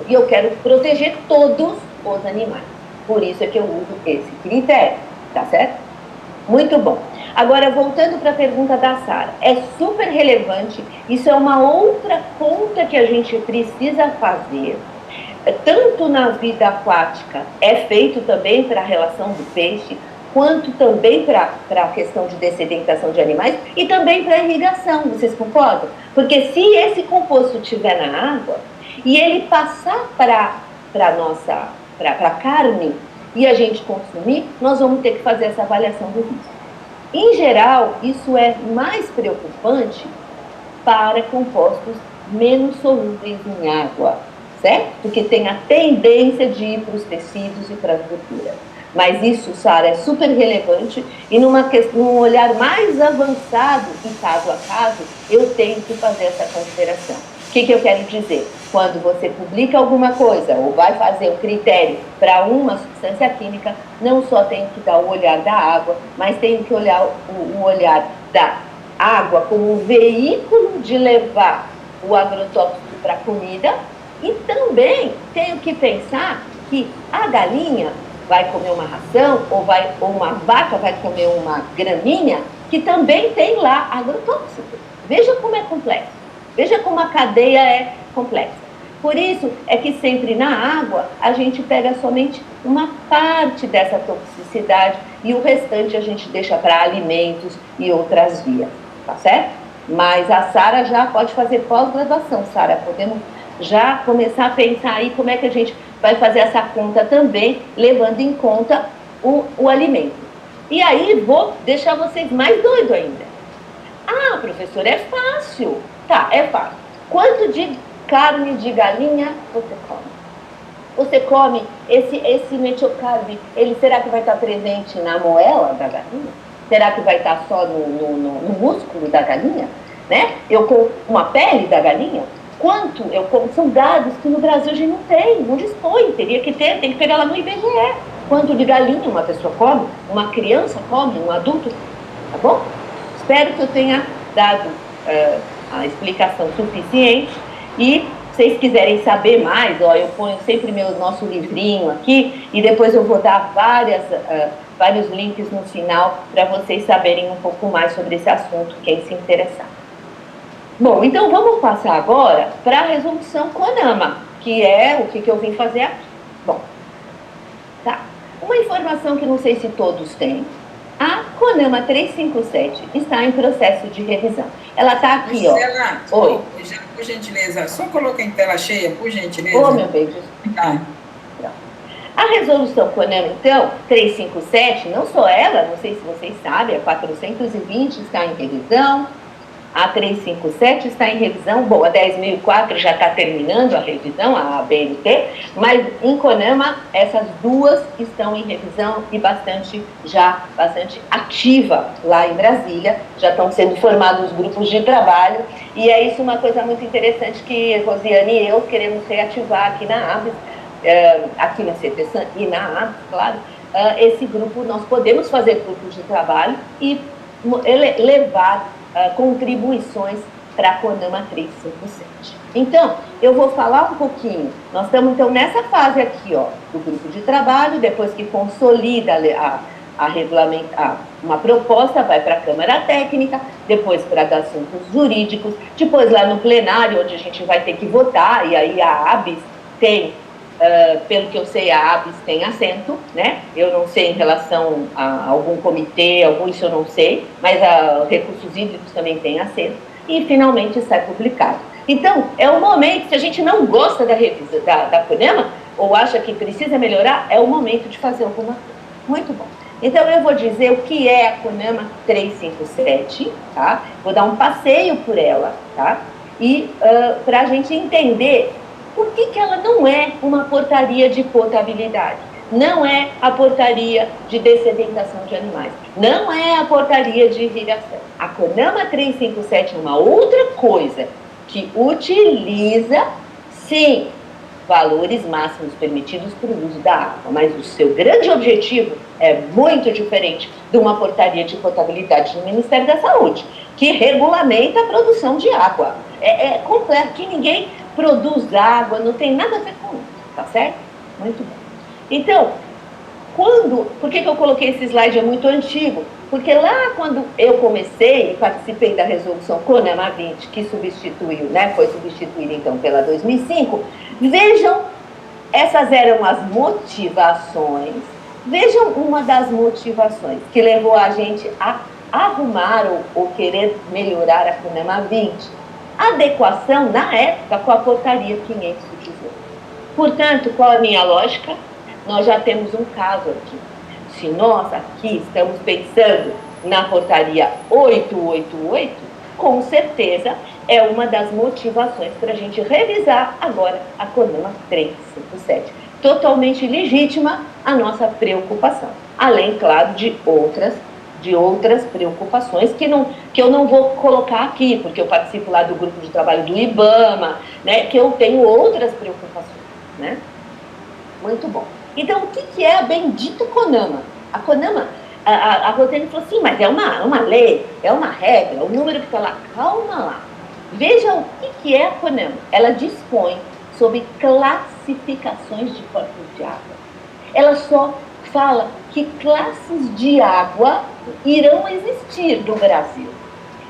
e eu quero proteger todos os animais. Por isso é que eu uso esse critério, tá certo? Muito bom. Agora, voltando para a pergunta da Sara, é super relevante, isso é uma outra conta que a gente precisa fazer, tanto na vida aquática, é feito também para a relação do peixe, quanto também para a questão de dessedentação de animais e também para a irrigação, vocês concordam? Porque se esse composto estiver na água e ele passar para a carne e a gente consumir, nós vamos ter que fazer essa avaliação do risco. Em geral, isso é mais preocupante para compostos menos solúveis em água, certo? Porque tem a tendência de ir para os tecidos e para as gorduras. Mas isso, Sara, é super relevante e num olhar mais avançado, e caso a caso, eu tenho que fazer essa consideração. O que eu quero dizer? Quando você publica alguma coisa ou vai fazer um critério para uma substância química, não só tem que dar o olhar da água, mas tem que olhar o olhar da água como um veículo de levar o agrotóxico para a comida e também tenho que pensar que a galinha vai comer uma ração ou uma vaca vai comer uma graminha que também tem lá agrotóxico. Veja como é complexo. Veja como a cadeia é complexa. Por isso é que sempre na água a gente pega somente uma parte dessa toxicidade e o restante a gente deixa para alimentos e outras vias, tá certo? Mas a Sara já pode fazer pós-graduação, Sara, podemos já começar a pensar aí como é que a gente vai fazer essa conta também, levando em conta o alimento. E aí vou deixar vocês mais doidos ainda. Ah, professor, é fácil. Tá, é fácil. Quanto de carne de galinha você come? Você come esse metiocárdio, será que vai estar presente na moela da galinha? Será que vai estar só no músculo da galinha? Né? Eu como uma pele da galinha? Quanto eu como? São dados que no Brasil a gente não tem, não dispõe, teria que ter, tem que pegar lá no IBGE. Quanto de galinha uma pessoa come, uma criança come, um adulto, tá bom? Espero que eu tenha dado a explicação suficiente e se vocês quiserem saber mais, ó, eu ponho sempre nosso livrinho aqui e depois eu vou dar vários links no final para vocês saberem um pouco mais sobre esse assunto, quem se interessar. Bom, então vamos passar agora para a resolução CONAMA, que é o que eu vim fazer aqui. Bom, tá. Uma informação que não sei se todos têm. A CONAMA 357 está em processo de revisão. Ela está aqui, Marcela, ó. Oi. Por gentileza, só coloca em tela cheia, por gentileza. Ô, meu bem. Tá. A resolução CONAMA, então, 357, não só ela, não sei se vocês sabem, a 420 está em revisão, a 357 está em revisão, bom, a 10.004 já está terminando a revisão, a ABNT, mas em CONAMA essas duas estão em revisão e bastante ativa lá em Brasília, já estão sendo formados grupos de trabalho, e é isso uma coisa muito interessante que Rosiane e eu queremos reativar aqui na ABS, aqui na CETESAN e na ABS, claro, esse grupo, nós podemos fazer grupos de trabalho e levar contribuições para a CONAMA 357. Então, eu vou falar um pouquinho, nós estamos então nessa fase aqui, ó, do grupo de trabalho, depois que consolida uma proposta, vai para a Câmara Técnica, depois para assuntos jurídicos, depois lá no plenário, onde a gente vai ter que votar, e aí a ABS tem, pelo que eu sei, a ABS tem assento, né? Eu não sei em relação a algum comitê, isso eu não sei, mas recursos hídricos também tem assento, e finalmente sai publicado. Então, é o momento, se a gente não gosta da revisão da CONAMA, ou acha que precisa melhorar, é o momento de fazer alguma coisa. Muito bom. Então, eu vou dizer o que é a CONAMA 357, tá? Vou dar um passeio por ela, tá? E para a gente entender por que ela não é uma portaria de potabilidade, não é a portaria de dessedentação de animais, não é a portaria de irrigação. A CONAMA 357 é uma outra coisa que utiliza, sim, valores máximos permitidos para o uso da água, mas o seu grande objetivo é muito diferente de uma portaria de potabilidade do Ministério da Saúde, que regulamenta a produção de água. É complexo, que ninguém produz água, não tem nada a ver com isso, tá certo? Muito bom. Então, por que eu coloquei esse slide? É muito antigo, porque lá quando eu comecei e participei da resolução CONAMA 20, que substituiu, né, foi substituída então pela 2005, vejam, essas eram as motivações, vejam uma das motivações que levou a gente a arrumar ou querer melhorar a CONAMA 20, adequação na época com a portaria 518. Portanto, qual a minha lógica? Nós já temos um caso aqui. Se nós aqui estamos pensando na portaria 888, com certeza é uma das motivações para a gente revisar agora a CONAMA 357. Totalmente legítima a nossa preocupação. Além, claro, de outras preocupações que eu não vou colocar aqui, porque eu participo lá do grupo de trabalho do IBAMA, né, que eu tenho outras preocupações, né? Muito bom. Então, o que é a bendita CONAMA? A CONAMA, a Rosane falou assim, mas é uma lei, é uma regra, o número que está lá, calma lá. Veja o que é a CONAMA. Ela dispõe sobre classificações de corpos de água. Ela só fala que classes de água irão existir no Brasil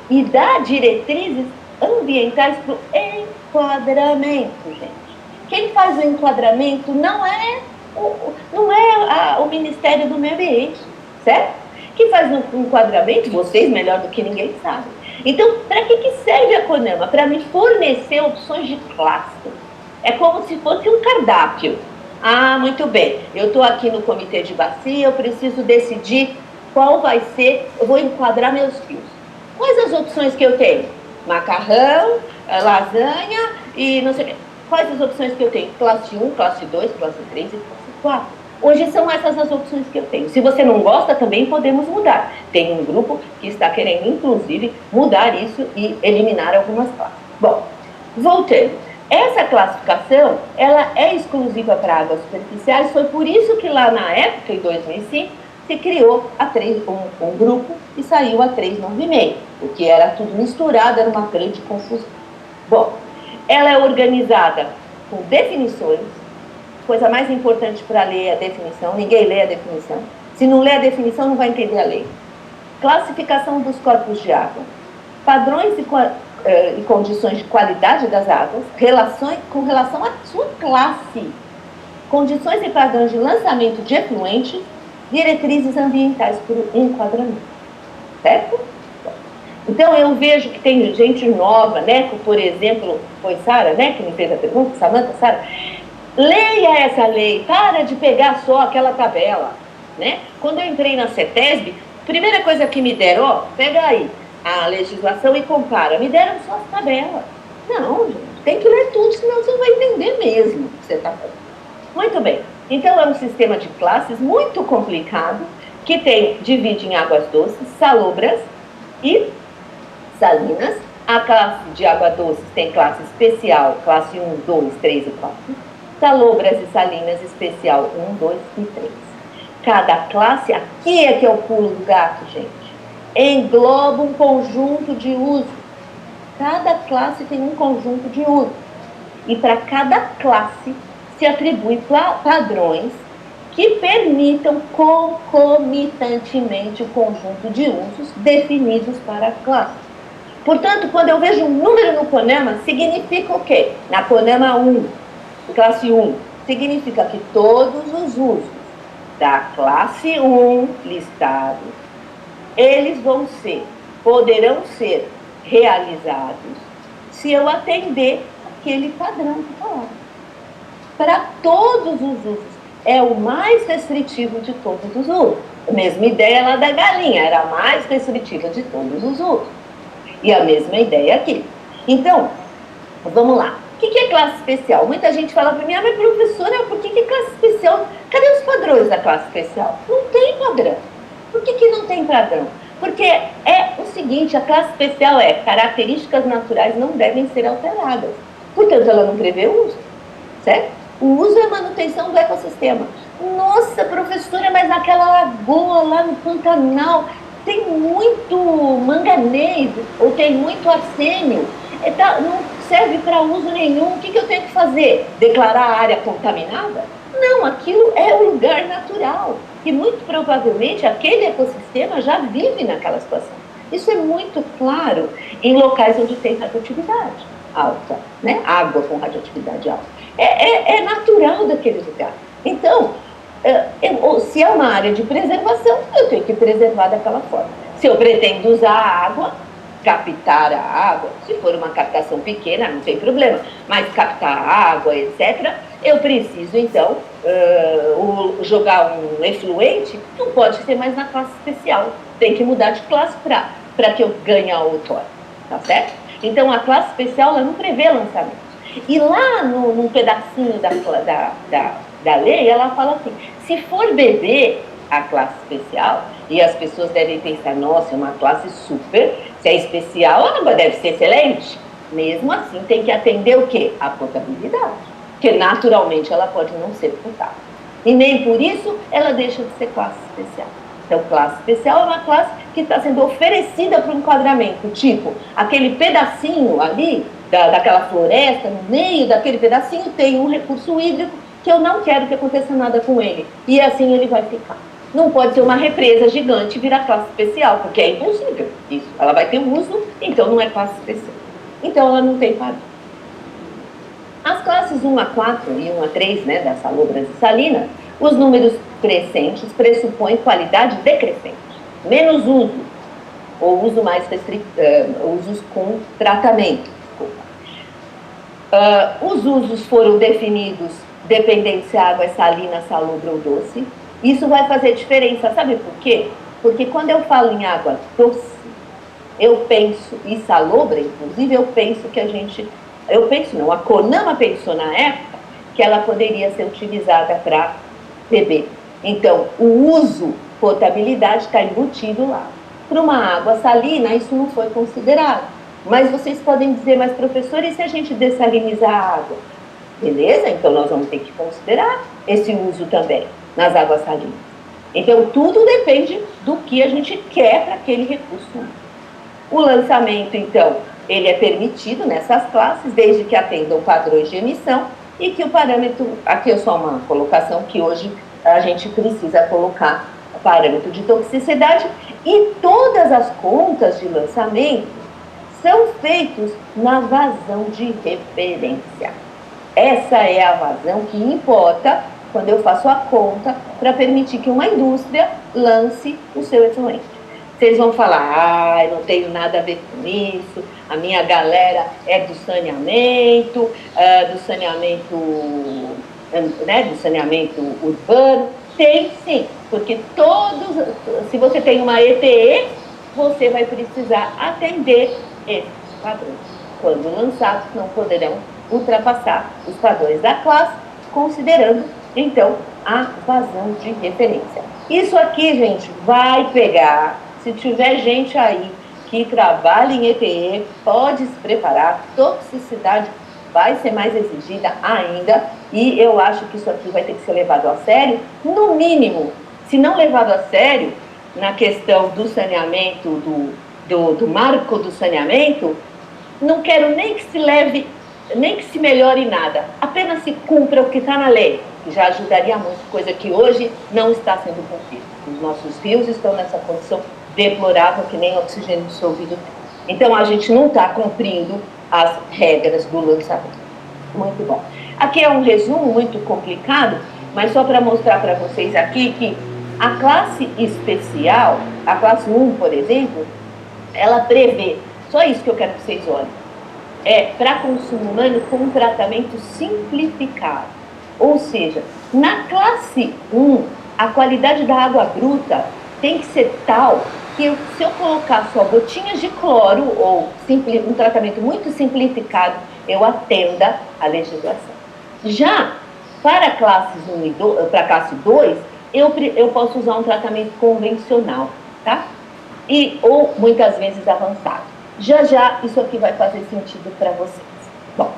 e dá diretrizes ambientais para o enquadramento, gente. Quem faz o enquadramento não é o Ministério do Meio Ambiente, certo? Quem faz o enquadramento, vocês melhor do que ninguém sabem. Então, para que serve a CONAMA? Para me fornecer opções de classe. É como se fosse um cardápio. Ah, muito bem, eu estou aqui no comitê de bacia, eu preciso decidir qual vai ser, eu vou enquadrar meus fios. Quais as opções que eu tenho? Macarrão, lasanha e não sei o quê. Quais as opções que eu tenho? Classe 1, classe 2, classe 3 e classe 4. Hoje são essas as opções que eu tenho. Se você não gosta, também podemos mudar. Tem um grupo que está querendo, inclusive, mudar isso e eliminar algumas classes. Bom, voltando. Essa classificação, ela é exclusiva para águas superficiais, foi por isso que lá na época, em 2005, se criou um grupo e saiu a 396, porque era tudo misturado, era uma grande confusão. Bom, ela é organizada com definições, coisa mais importante para ler é a definição, ninguém lê a definição. Se não lê a definição, não vai entender a lei. Classificação dos corpos de água, padrões e condições de qualidade das águas, com relação à sua classe, condições e padrões de lançamento de efluentes, diretrizes ambientais por enquadramento. Certo? Então, eu vejo que tem gente nova, né? Por exemplo, foi Sara, né? Que me fez a pergunta, Samanta, Sara. Leia essa lei, para de pegar só aquela tabela, né? Quando eu entrei na CETESB, a primeira coisa que me deram, ó, pega aí a legislação e compara. Me deram só as tabelas. Não, gente, tem que ler tudo, senão você não vai entender mesmo o que você está falando. Muito bem. Então, é um sistema de classes muito complicado, que divide em águas doces, salobras e salinas. A classe de água doce tem classe especial, classe 1, 2, 3 e 4. Salobras e salinas especial 1, 2 e 3. Cada classe, aqui é que é o pulo do gato, gente, engloba um conjunto de uso. Cada classe tem um conjunto de uso. E para cada classe se atribui padrões que permitam concomitantemente o conjunto de usos definidos para a classe. Portanto, quando eu vejo um número no CONAMA, significa o quê? Na CONAMA 1, classe 1, significa que todos os usos da classe 1 listados, eles poderão ser realizados se eu atender aquele padrão que está lá. Para todos os usos, é o mais restritivo de todos os usos. A mesma ideia lá da galinha, era a mais restritiva de todos os usos. E a mesma ideia aqui. Então, vamos lá. O que é classe especial? Muita gente fala para mim, mas professora, por que é classe especial? Cadê os padrões da classe especial? Não tem padrão. Por que não tem padrão? Porque é o seguinte, a classe especial é características naturais não devem ser alteradas. Portanto, ela não prevê uso, certo? O uso é a manutenção do ecossistema. Nossa, professora, mas aquela lagoa lá no Pantanal tem muito manganês ou tem muito arsênio. serve para uso nenhum, o que eu tenho que fazer? Declarar a área contaminada? Não, aquilo é um lugar natural. E muito provavelmente aquele ecossistema já vive naquela situação. Isso é muito claro em locais onde tem radioatividade alta, né? Água com radioatividade alta. É natural daquele lugar. Então, se é uma área de preservação, eu tenho que preservar daquela forma. Se eu pretendo usar a água, captar a água, se for uma captação pequena, não tem problema, mas captar a água, etc., eu preciso, então, jogar um efluente, não pode ser mais na classe especial, tem que mudar de classe para que eu ganhe a outorga, tá certo? Então, a classe especial, ela não prevê lançamento. E lá num pedacinho da lei, ela fala assim, se for bebê, a classe especial, e as pessoas devem pensar, nossa, é uma classe super, se é especial, a água deve ser excelente. Mesmo assim, tem que atender o quê? A potabilidade, porque naturalmente ela pode não ser potável. E nem por isso ela deixa de ser classe especial. Então, classe especial é uma classe que está sendo oferecida para um enquadramento, tipo, aquele pedacinho ali, daquela floresta, no meio daquele pedacinho tem um recurso hídrico que eu não quero que aconteça nada com ele. E assim ele vai ficar. Não pode ser uma represa gigante e virar classe especial, porque é impossível isso. Ela vai ter uso, então não é classe especial. Então ela não tem padrão. As classes 1 a 4 e 1 a 3, né, das salobras e salinas, os números crescentes pressupõem qualidade decrescente. Menos uso, ou uso mais usos com tratamento. Os usos foram definidos dependendo se a água é salina, salobra ou doce. Isso vai fazer diferença, sabe por quê? Porque quando eu falo em água doce, eu penso, e salobra, inclusive, a CONAMA pensou na época que ela poderia ser utilizada para beber. Então, o uso, potabilidade, está embutido lá. Para uma água salina, isso não foi considerado. Mas vocês podem dizer, mas professor, e se a gente dessalinizar a água? Beleza? Então, nós vamos ter que considerar esse uso também nas águas salinas. Então, tudo depende do que a gente quer para aquele recurso. O lançamento, então, ele é permitido nessas classes, desde que atendam padrões de emissão e que o parâmetro, aqui é só uma colocação que hoje a gente precisa colocar o parâmetro de toxicidade, e todas as contas de lançamento são feitos na vazão de referência. Essa é a vazão que importa quando eu faço a conta para permitir que uma indústria lance o seu efluente. Vocês vão falar, não tenho nada a ver com isso, a minha galera é do saneamento urbano. Tem sim, porque se você tem uma ETE, você vai precisar atender esses padrões. Quando lançados, não poderão ultrapassar os padrões da classe, considerando, então, a vazão de referência. Isso aqui, gente, vai pegar. Se tiver gente aí que trabalha em ETE, pode se preparar, toxicidade vai ser mais exigida ainda, e eu acho que isso aqui vai ter que ser levado a sério, no mínimo, se não levado a sério, na questão do saneamento, do marco do saneamento, não quero nem que se leve, nem que se melhore nada, apenas se cumpra o que está na lei, que já ajudaria muito, coisa que hoje não está sendo cumprida. Os nossos rios estão nessa condição deplorável que nem oxigênio dissolvido. Então, a gente não está cumprindo as regras do lançamento. Muito bom. Aqui é um resumo muito complicado, mas só para mostrar para vocês aqui que a classe especial, a classe 1, por exemplo, ela prevê, só isso que eu quero que vocês olhem, para consumo humano com um tratamento simplificado. Ou seja, na classe 1, a qualidade da água bruta tem que ser tal que se eu colocar só gotinhas de cloro ou um tratamento muito simplificado, eu atenda a legislação. Já para classes 1 e 2, para classe 2, eu posso usar um tratamento convencional, tá? Ou muitas vezes avançado. Já isso aqui vai fazer sentido para vocês. Bom,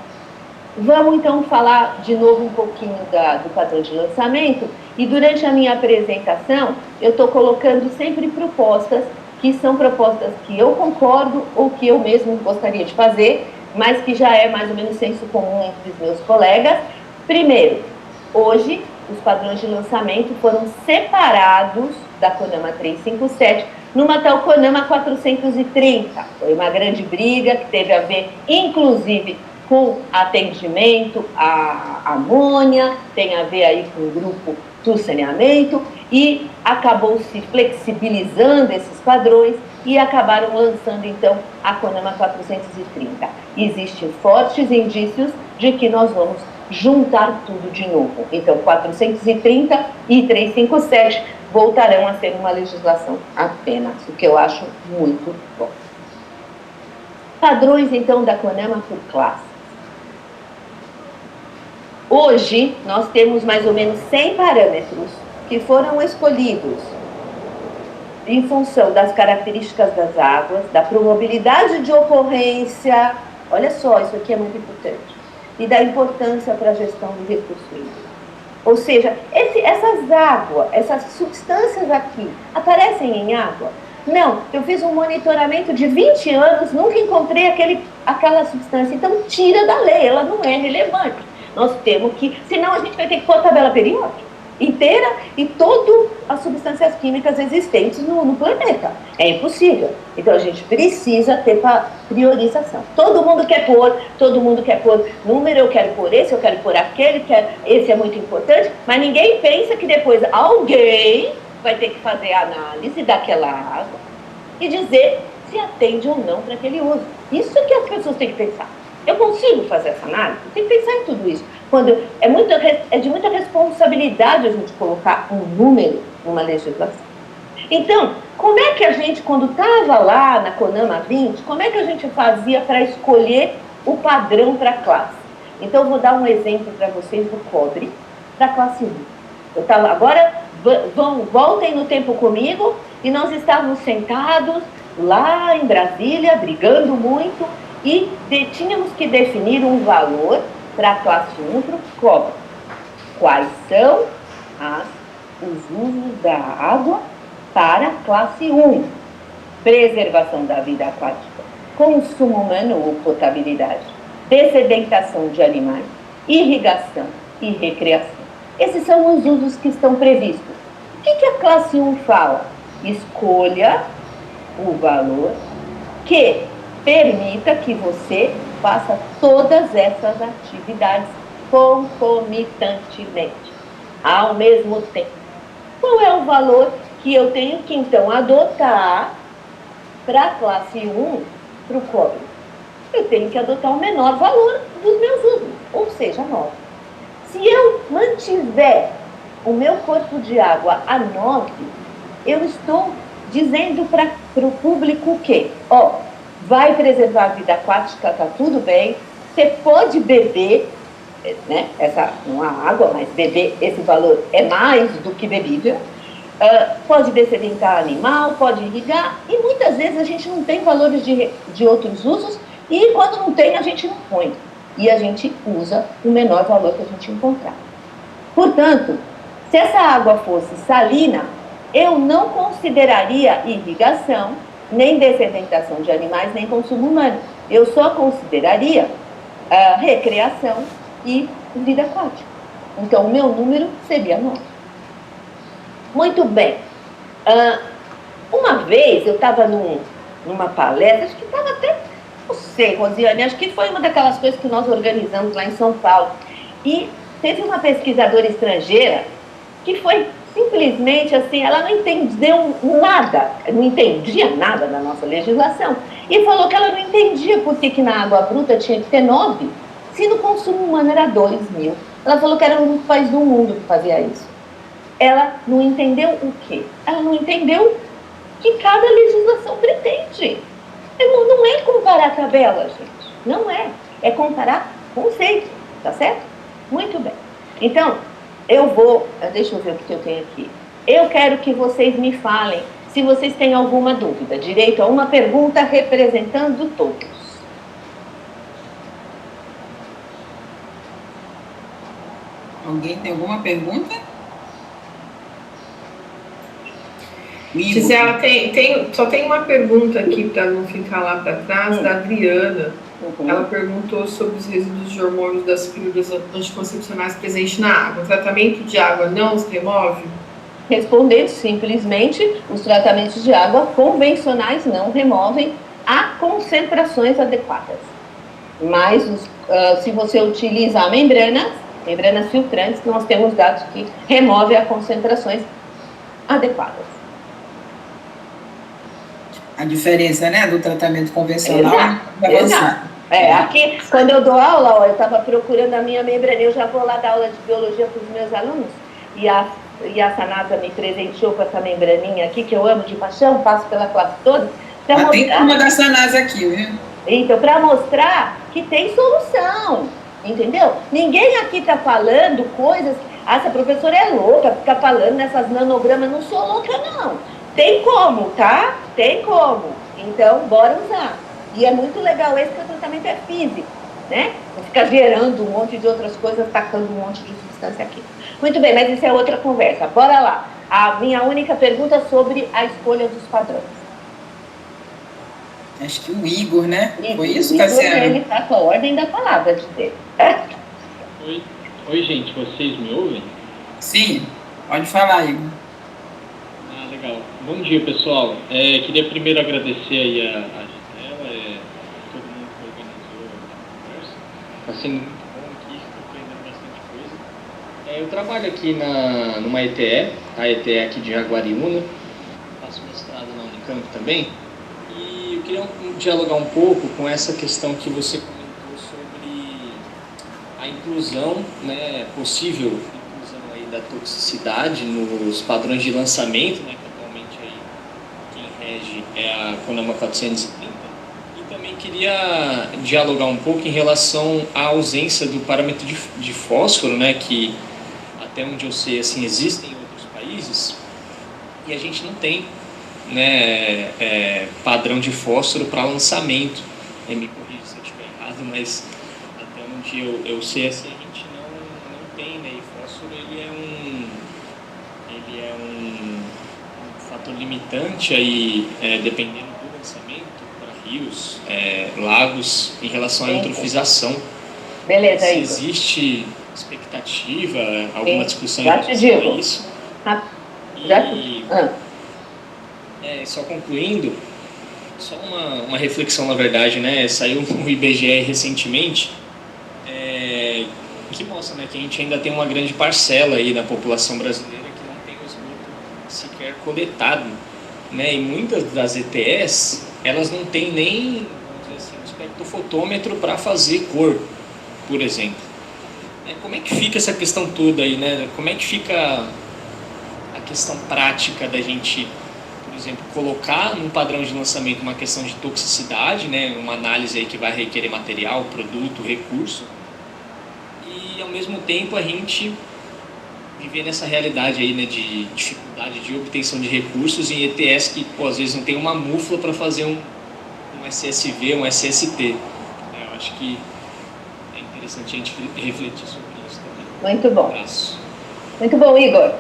vamos então falar de novo um pouquinho do padrão de lançamento, e durante a minha apresentação eu estou colocando sempre propostas que são propostas que eu concordo ou que eu mesmo gostaria de fazer, mas que já é mais ou menos senso comum entre os meus colegas. Primeiro, hoje, os padrões de lançamento foram separados da CONAMA 357 numa tal CONAMA 430. Foi uma grande briga que teve a ver, inclusive, com atendimento à amônia, tem a ver aí com o grupo do saneamento, e acabou se flexibilizando esses padrões e acabaram lançando, então, a CONAMA 430. Existem fortes indícios de que nós vamos juntar tudo de novo. Então, 430 e 357 voltarão a ser uma legislação apenas, o que eu acho muito bom. Padrões, então, da CONAMA por classe. Hoje, nós temos mais ou menos 100 parâmetros que foram escolhidos em função das características das águas, da probabilidade de ocorrência, olha só, isso aqui é muito importante, e da importância para a gestão do recurso hídrico. Ou seja, essas águas, essas substâncias aqui, aparecem em água? Não, eu fiz um monitoramento de 20 anos, nunca encontrei aquela substância, então tira da lei, ela não é relevante. Nós temos que, senão a gente vai ter que pôr a tabela periódica inteira e todas as substâncias químicas existentes no planeta. É impossível. Então a gente precisa ter priorização. Todo mundo quer pôr número, eu quero pôr esse, eu quero pôr aquele, esse é muito importante, mas ninguém pensa que depois alguém vai ter que fazer a análise daquela água e dizer se atende ou não para aquele uso. Isso é que as pessoas têm que pensar. Eu consigo fazer essa análise? Tem que pensar em tudo isso. Quando é de muita responsabilidade a gente colocar um número numa legislação. Então, como é que a gente, quando estava lá na CONAMA 20, como é que a gente fazia para escolher o padrão para a classe? Então, eu vou dar um exemplo para vocês do cobre, da classe 1. Agora, voltem no tempo comigo, e nós estávamos sentados lá em Brasília, brigando muito, e tínhamos que definir um valor para a classe 1 para o cobre. Quais são os usos da água para a classe 1? Preservação da vida aquática, consumo humano ou potabilidade, dessedentação de animais, irrigação e recreação. Esses são os usos que estão previstos. O que a classe 1 fala? Escolha o valor que permita que você faça todas essas atividades concomitantemente, ao mesmo tempo. Qual é o valor que eu tenho que, então, adotar para a classe 1, para o cobre? Eu tenho que adotar o menor valor dos meus usos, ou seja, 9. Se eu mantiver o meu corpo de água a 9, eu estou dizendo para o público o quê? Vai preservar a vida aquática, está tudo bem, você pode beber, né? Não há água, mas beber, esse valor é mais do que bebível, pode dessedentar animal, pode irrigar, e muitas vezes a gente não tem valores de outros usos, e quando não tem, a gente não põe, e a gente usa o menor valor que a gente encontrar. Portanto, se essa água fosse salina, eu não consideraria irrigação, nem dessedentação de animais, nem consumo humano. Eu só consideraria recreação e vida aquática. Então, o meu número seria 9. Muito bem. Uma vez, eu estava numa palestra, acho que estava até, não sei, Rosiane, acho que foi uma daquelas coisas que nós organizamos lá em São Paulo. E teve uma pesquisadora estrangeira que foi simplesmente assim, ela não entendeu nada, não entendia nada da nossa legislação, e falou que ela não entendia por que na água bruta tinha que ter 9, se no consumo humano era 2.000. Ela falou que era o único país do mundo que fazia isso. Ela não entendeu o quê? Ela não entendeu que cada legislação pretende. Não é comparar tabela, gente, não é. É comparar conceito, tá certo? Muito bem. Então, deixa eu ver o que eu tenho aqui. Eu quero que vocês me falem se vocês têm alguma dúvida. Direito a uma pergunta representando todos. Alguém tem alguma pergunta? Gisela, só tem uma pergunta aqui para não ficar lá para trás, da Adriana. Ela perguntou sobre os resíduos de hormônios das pílulas anticoncepcionais presentes na água. O tratamento de água não os remove? Respondendo simplesmente, os tratamentos de água convencionais não removem a concentrações adequadas. Mas se você utilizar membranas filtrantes, nós temos dados que removem as concentrações adequadas. A diferença, né, do tratamento convencional e avançado. Aqui, quando eu dou aula, eu estava procurando a minha membrana, eu já vou lá dar aula de biologia para os meus alunos, e a Sanasa me presenteou com essa membraninha aqui, que eu amo de paixão, passo pela classe toda. Tem uma da Sanasa aqui, viu? Então, para mostrar que tem solução, entendeu? Ninguém aqui está falando coisas... essa professora é louca, fica falando nessas nanogramas, não sou louca, não. Tem como, tá? Tem como. Então, bora usar. E é muito legal esse, que o tratamento é físico, né? Não fica gerando um monte de outras coisas, tacando um monte de substância aqui. Muito bem, mas isso é outra conversa. Bora lá. A minha única pergunta é sobre a escolha dos padrões. Acho que o Igor, né? Foi isso, Cassiano? Ele está com a ordem da palavra de ter. Oi, gente. Vocês me ouvem? Sim. Pode falar, Igor. Legal. Bom dia, pessoal. Queria primeiro agradecer aí a Gisela, todo mundo que organizou a conversa. Está sendo muito bom aqui, estou aprendendo bastante coisa. Eu trabalho aqui numa ETE, a ETE aqui de Jaguariúna, faço mestrado na Unicamp também, e eu queria dialogar um pouco com essa questão que você comentou sobre a inclusão, né, possível inclusão aí da toxicidade nos padrões de lançamento, né, que atualmente aí quem rege é a CONAMA 430. E também queria dialogar um pouco em relação à ausência do parâmetro de fósforo, né, que até onde eu sei assim, existem em outros países, e a gente não tem, né, padrão de fósforo para lançamento. Me corrija se eu estiver errado, mas até onde eu sei assim, a gente não tem, né, e fósforo ele é um fator limitante aí, dependendo do lançamento para rios, lagos, em relação à eutrofização. Beleza, se Igor. Existe expectativa, alguma discussão já te digo. Isso? Só concluindo, só uma reflexão na verdade, né? Saiu o IBGE recentemente, que mostra, né, que a gente ainda tem uma grande parcela aí da população brasileira que não tem o esgoto sequer coletado, né? E muitas das ETS, elas não têm nem, vamos dizer assim, um espectrofotômetro para fazer cor, por exemplo. Como é que fica essa questão toda aí, né? Como é que fica a questão prática da gente, por exemplo, colocar num padrão de lançamento uma questão de toxicidade, né? Uma análise aí que vai requerer material, produto, recurso, e ao mesmo tempo a gente viver nessa realidade aí, né, de dificuldade de obtenção de recursos em ETS que, às vezes não tem uma mufla para fazer um SSV, um SST. Eu acho que interessante a gente refletir sobre isso também. Muito bom. Muito bom, Igor.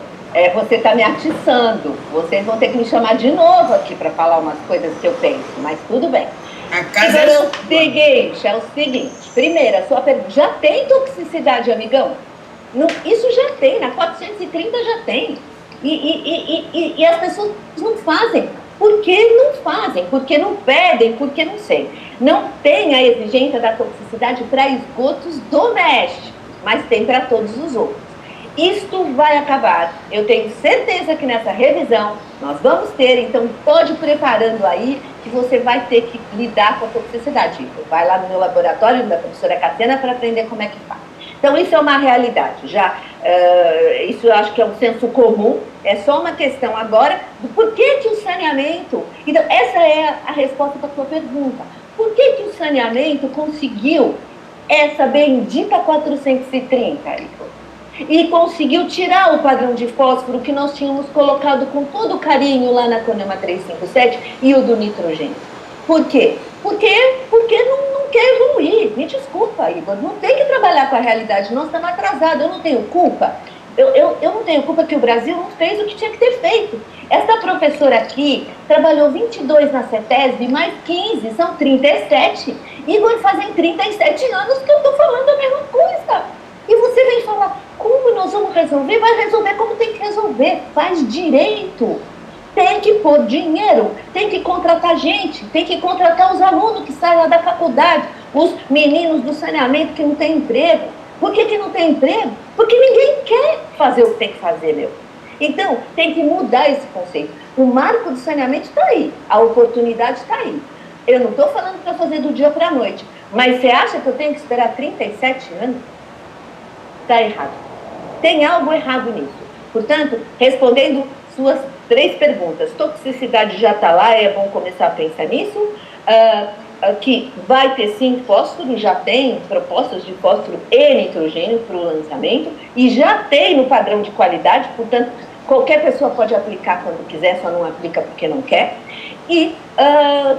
Você está me atiçando. Vocês vão ter que me chamar de novo aqui para falar umas coisas que eu penso, mas tudo bem. Igor, é o seguinte. Primeiro, a sua pergunta. Já tem toxicidade, amigão? Não, isso já tem, na 430 já tem. E as pessoas não fazem. Por que não fazem? Porque não pedem? Porque não sei. Não tem a exigência da toxicidade para esgotos domésticos, mas tem para todos os outros. Isto vai acabar. Eu tenho certeza que nessa revisão nós vamos ter, então pode ir preparando aí que você vai ter que lidar com a toxicidade. Vai lá no meu laboratório, da professora Cassiana, para aprender como é que faz. Então isso é uma realidade. Isso eu acho que é um senso comum. É só uma questão agora do porquê que o saneamento... Então essa é a resposta para a sua pergunta. Por que o saneamento conseguiu essa bendita 430, Igor? E conseguiu tirar o padrão de fósforo que nós tínhamos colocado com todo carinho lá na CONAMA 357 e o do nitrogênio. Por quê? Porque não quer evoluir. Me desculpa, Igor, não tem que trabalhar com a realidade. Nós estamos atrasados, eu não tenho culpa Eu não tenho culpa que o Brasil não fez o que tinha que ter feito. Essa professora aqui trabalhou 22 na CETESB, mais 15, são 37. Igor, fazem 37 anos que eu estou falando a mesma coisa. E você vem falar, como nós vamos resolver? Vai resolver como tem que resolver. Faz direito. Tem que pôr dinheiro, tem que contratar gente, tem que contratar os alunos que saem lá da faculdade, os meninos do saneamento que não têm emprego. Por que não tem emprego? Porque ninguém quer fazer o que tem que fazer, meu. Então, tem que mudar esse conceito. O marco do saneamento está aí, a oportunidade está aí. Eu não estou falando para fazer do dia para a noite, mas você acha que eu tenho que esperar 37 anos? Está errado. Tem algo errado nisso. Portanto, respondendo suas 3 perguntas, toxicidade já está lá, é bom começar a pensar nisso. Que vai ter sim fósforo, já tem propostas de fósforo e nitrogênio para o lançamento, e já tem no padrão de qualidade, portanto, qualquer pessoa pode aplicar quando quiser, só não aplica porque não quer. E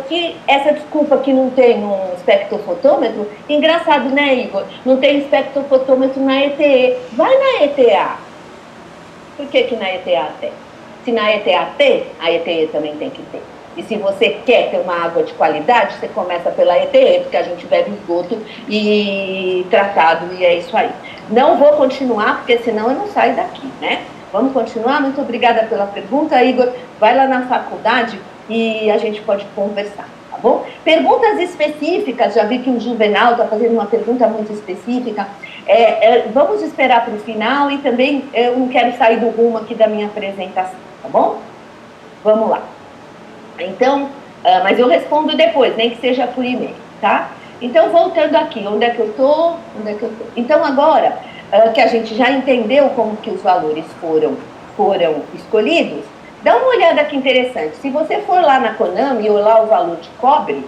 que essa desculpa que não tem um espectrofotômetro, engraçado, né, Igor? Não tem espectrofotômetro na ETE. Vai na ETA. Por que na ETA tem? Se na ETA tem, a ETE também tem que ter. E se você quer ter uma água de qualidade, você começa pela ETE, porque a gente bebe esgoto e tratado, e é isso aí. Não vou continuar, porque senão eu não saio daqui, né? Vamos continuar? Muito obrigada pela pergunta, Igor. Vai lá na faculdade e a gente pode conversar, tá bom? Perguntas específicas, já vi que o Juvenal está fazendo uma pergunta muito específica. Vamos esperar para o final e também eu não quero sair do rumo aqui da minha apresentação, tá bom? Vamos lá. Então, mas eu respondo depois, nem que seja por e-mail, tá? Então, voltando aqui, onde é que eu tô? Então, agora que a gente já entendeu como que os valores foram escolhidos, dá uma olhada que interessante. Se você for lá na Conam e olhar o valor de cobre,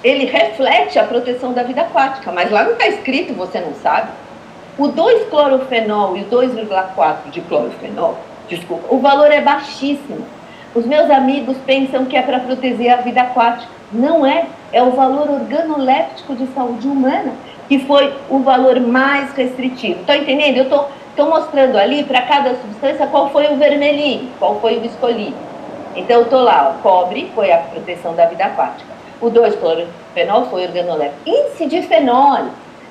ele reflete a proteção da vida aquática, mas lá não está escrito, você não sabe. O 2-clorofenol e o 2,4 de clorofenol, desculpa, o valor é baixíssimo. Os meus amigos pensam que é para proteger a vida aquática. Não é. É o valor organoléptico de saúde humana, que foi o valor mais restritivo. Estão entendendo? Eu estou mostrando ali, para cada substância, qual foi o vermelhinho, qual foi o escolhido. Então, eu estou lá, o cobre foi a proteção da vida aquática. O 2-clorofenol foi organoléptico. Índice de fenol,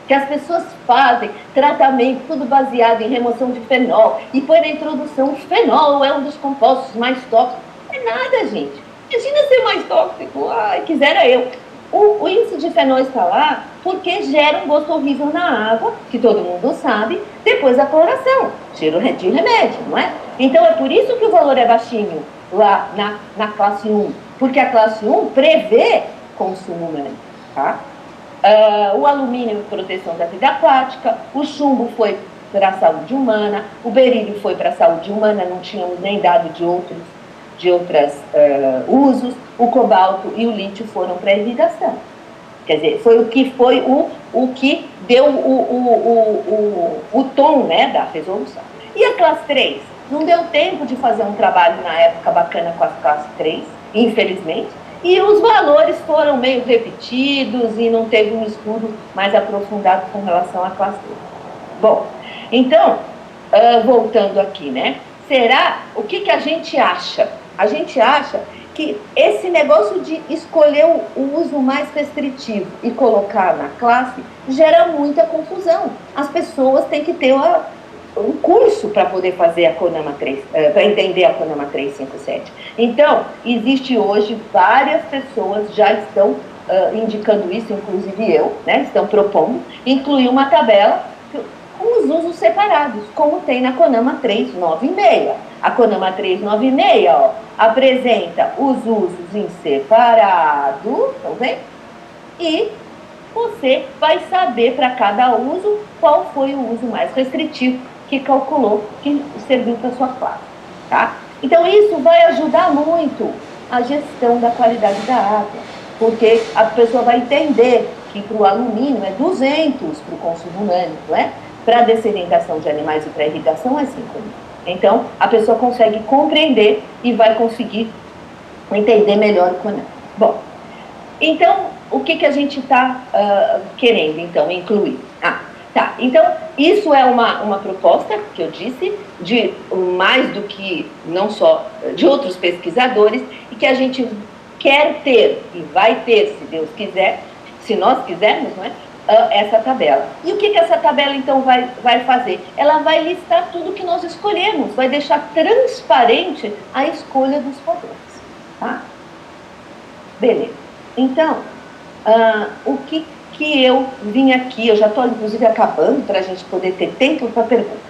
que as pessoas fazem tratamento, tudo baseado em remoção de fenol, e põe na introdução, o fenol é um dos compostos mais tóxicos. Não é nada, gente. Imagina ser mais tóxico. Ai, quisera eu. O índice de fenol está lá porque gera um gosto horrível na água, que todo mundo sabe, depois da cloração. Cheiro de remédio, não é? Então, é por isso que o valor é baixinho lá na classe 1. Porque a classe 1 prevê consumo humano, tá? O alumínio, proteção da vida aquática, o chumbo foi para a saúde humana, o berílio foi para a saúde humana, não tínhamos nem dado de outros usos, o cobalto e o lítio foram para a irrigação. Quer dizer, foi o que deu o tom, né, da resolução. E a classe 3? Não deu tempo de fazer um trabalho na época bacana com a classe 3, infelizmente, e os valores foram meio repetidos e não teve um estudo mais aprofundado com relação à classe 3. Bom, então, voltando aqui, né? O que a gente acha? A gente acha que esse negócio de escolher o uso mais restritivo e colocar na classe gera muita confusão. As pessoas têm que ter um curso para poder fazer a CONAMA 3, para entender a CONAMA 357. Então, existe hoje várias pessoas já estão indicando isso, inclusive eu, né, estão propondo, incluir uma tabela com os usos separados, como tem na CONAMA 396. A CONAMA 396, ó, apresenta os usos em separado, estão vendo? E você vai saber para cada uso qual foi o uso mais restritivo que calculou, que serviu para sua classe, tá? Então, isso vai ajudar muito a gestão da qualidade da água, porque a pessoa vai entender que para o alumínio é 200 para o consumo humano, não é? Para a dessedentação de animais e para a irrigação é 5.000. Então, a pessoa consegue compreender e vai conseguir entender melhor o CONAMA. Bom, então, o que a gente está querendo, então, incluir? Tá, então isso é uma proposta que eu disse, de mais do que, não só de outros pesquisadores, e que a gente quer ter, e vai ter, se Deus quiser, se nós quisermos, não é? Essa tabela. E o que essa tabela, então, vai fazer? Ela vai listar tudo que nós escolhemos, vai deixar transparente a escolha dos padrões, tá? Beleza. Então, o que eu vim aqui, eu já estou, inclusive, acabando, para a gente poder ter tempo para perguntas.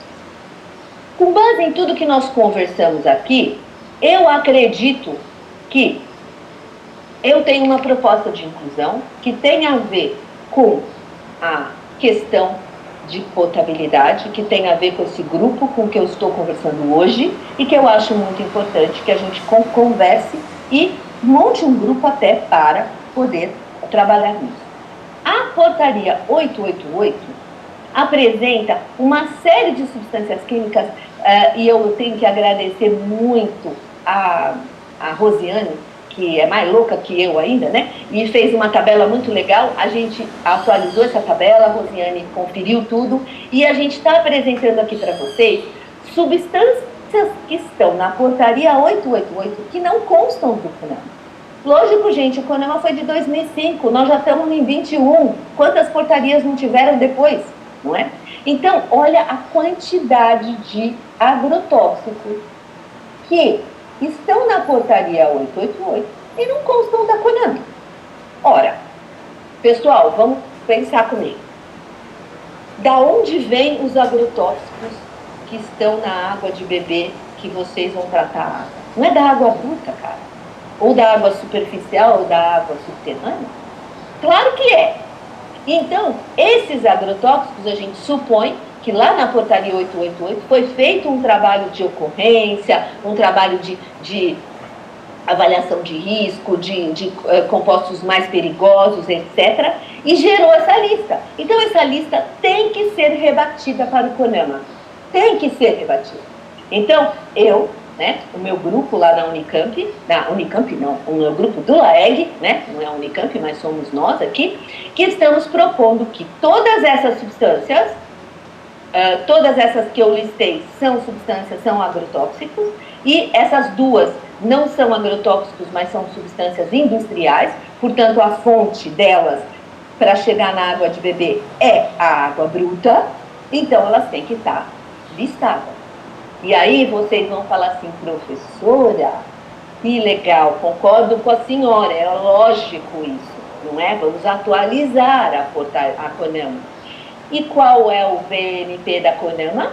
Com base em tudo que nós conversamos aqui, eu acredito que eu tenho uma proposta de inclusão que tem a ver com a questão de potabilidade, que tem a ver com esse grupo com que eu estou conversando hoje e que eu acho muito importante que a gente converse e monte um grupo até para poder trabalhar nisso. A portaria 888 apresenta uma série de substâncias químicas e eu tenho que agradecer muito a Rosiane, que é mais louca que eu ainda, né? E fez uma tabela muito legal. A gente atualizou essa tabela, a Rosiane conferiu tudo e a gente está apresentando aqui para vocês substâncias que estão na portaria 888 que não constam do CONAMA. Lógico, gente, o CONAMA foi de 2005, nós já estamos em 21. Quantas portarias não tiveram depois, não é? Então, olha a quantidade de agrotóxicos que estão na portaria 888 e não constam da CONAMA. Ora, pessoal, vamos pensar comigo. Da onde vêm os agrotóxicos que estão na água de beber que vocês vão tratar a água? Não é da água bruta, cara. Ou da água superficial ou da água subterrânea? Claro que é. Então, esses agrotóxicos, a gente supõe que lá na portaria 888 foi feito um trabalho de ocorrência, um trabalho de avaliação de risco, de compostos mais perigosos, etc., e gerou essa lista. Então, essa lista tem que ser rebatida para o CONAMA. Tem que ser rebatida. Então, o meu grupo lá na Unicamp não, o meu grupo do LAEG, né, não é a Unicamp, mas somos nós aqui, que estamos propondo que todas essas substâncias, todas essas que eu listei são agrotóxicos, e essas duas não são agrotóxicos, mas são substâncias industriais, portanto a fonte delas para chegar na água de beber é a água bruta, então elas têm que estar listadas. E aí vocês vão falar assim, professora, que legal, concordo com a senhora, é lógico isso, não é? Vamos atualizar a CONAMA. E qual é o VNP da CONAMA?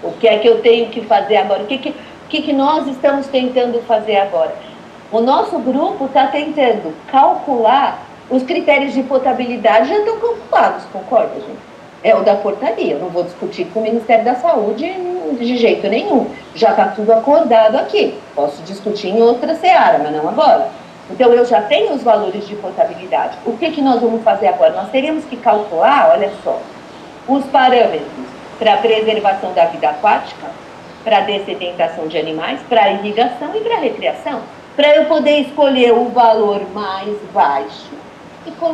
O que é que eu tenho que fazer agora? O que nós estamos tentando fazer agora? O nosso grupo está tentando calcular, os critérios de potabilidade já estão calculados, concorda, gente? É o da portaria, eu não vou discutir com o Ministério da Saúde de jeito nenhum. Já está tudo acordado aqui. Posso discutir em outra seara, mas não agora. Então, eu já tenho os valores de potabilidade. O que nós vamos fazer agora? Nós teríamos que calcular, olha só, os parâmetros para a preservação da vida aquática, para a dessedentação de animais, para a irrigação e para a recreação, para eu poder escolher o valor mais baixo e colocar